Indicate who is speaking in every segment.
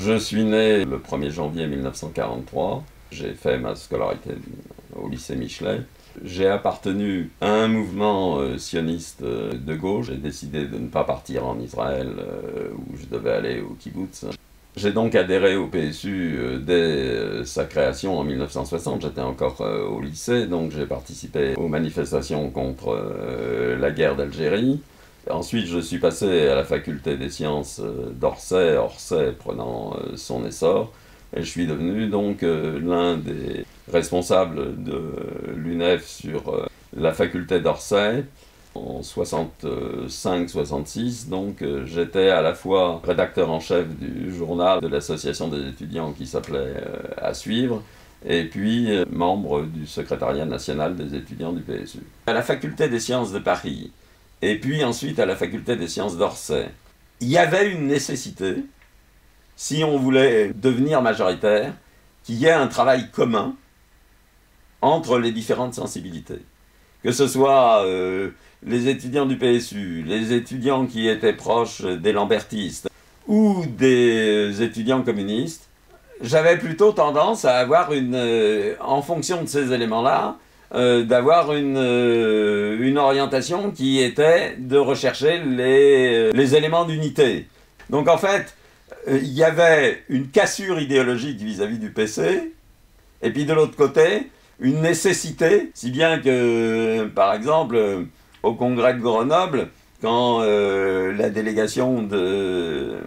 Speaker 1: Je suis né le 1er janvier 1943. J'ai fait ma scolarité au lycée Michelet. J'ai appartenu à un mouvement sioniste de gauche. J'ai décidé de ne pas partir en Israël où je devais aller au kibbutz. J'ai donc adhéré au PSU dès sa création en 1960. J'étais encore au lycée, donc j'ai participé aux manifestations contre la guerre d'Algérie. Ensuite, je suis passé à la faculté des sciences d'Orsay, Orsay prenant son essor, et je suis devenu donc l'un des responsables de l'UNEF sur la faculté d'Orsay. En 65-66, donc j'étais à la fois rédacteur en chef du journal de l'association des étudiants qui s'appelait À Suivre, et puis membre du secrétariat national des étudiants du PSU. À la faculté des sciences de Paris, et puis ensuite à la faculté des sciences d'Orsay, il y avait une nécessité, si on voulait devenir majoritaire, qu'il y ait un travail commun entre les différentes sensibilités. Que ce soit les étudiants du PSU, les étudiants qui étaient proches des lambertistes ou des étudiants communistes, j'avais plutôt tendance à avoir en fonction de ces éléments-là, d'avoir une orientation qui était de rechercher les éléments d'unité. Donc en fait, il y avait une cassure idéologique vis-à-vis du PC, et puis de l'autre côté, une nécessité, si bien que, par exemple, au congrès de Grenoble, quand la délégation de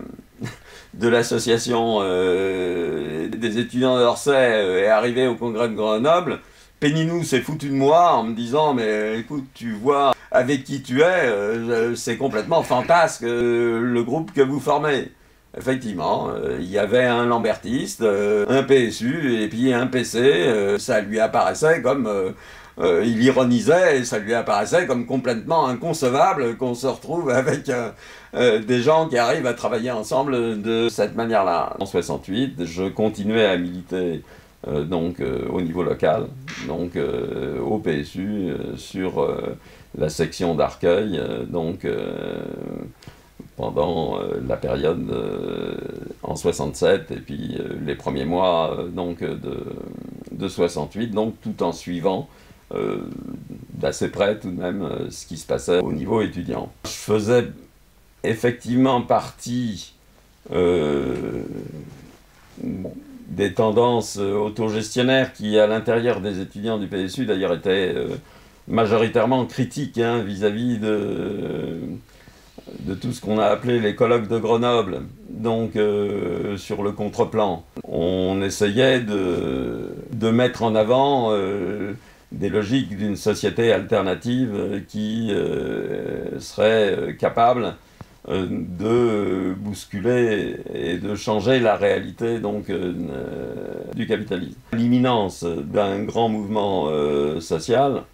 Speaker 1: l'association des étudiants d'Orsay est arrivée au congrès de Grenoble, Péninou s'est foutu de moi en me disant « Mais écoute, tu vois avec qui tu es, c'est complètement fantasque le groupe que vous formez ». Effectivement, il y avait un lambertiste, un PSU et puis un PC. Ça lui apparaissait comme... il ironisait et ça lui apparaissait comme complètement inconcevable qu'on se retrouve avec des gens qui arrivent à travailler ensemble de cette manière-là. En 68, je continuais à militer au niveau local, donc au PSU, sur la section d'Arcueil, pendant la période en 67 et puis les premiers mois de 68, donc tout en suivant d'assez près tout de même ce qui se passait au niveau étudiant. Je faisais effectivement partie des tendances autogestionnaires qui, à l'intérieur des étudiants du PSU, d'ailleurs, étaient majoritairement critiques vis-à-vis de tout ce qu'on a appelé les colloques de Grenoble, donc sur le contre-plan. On essayait de mettre en avant des logiques d'une société alternative qui serait capable de bousculer et de changer la réalité du capitalisme. L'imminence d'un grand mouvement social,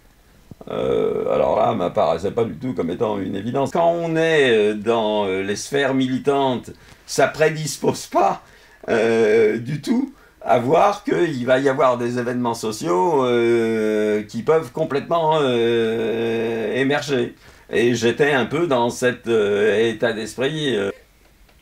Speaker 1: alors là, m'apparaissait pas du tout comme étant une évidence. Quand on est dans les sphères militantes, ça prédispose pas du tout à voir qu'il va y avoir des événements sociaux qui peuvent complètement émerger. Et j'étais un peu dans cet état d'esprit.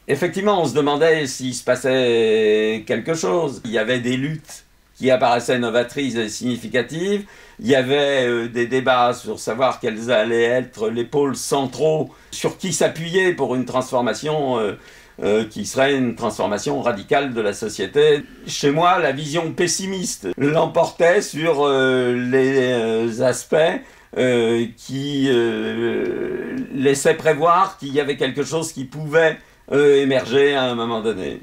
Speaker 1: Effectivement, on se demandait s'il se passait quelque chose. Il y avait des luttes qui apparaissaient novatrices et significatives. Il y avait des débats sur savoir quels allaient être les pôles centraux, sur qui s'appuyer pour une transformation qui serait une transformation radicale de la société. Chez moi, la vision pessimiste l'emportait sur les aspects qui laissaient prévoir qu'il y avait quelque chose qui pouvait émerger à un moment donné.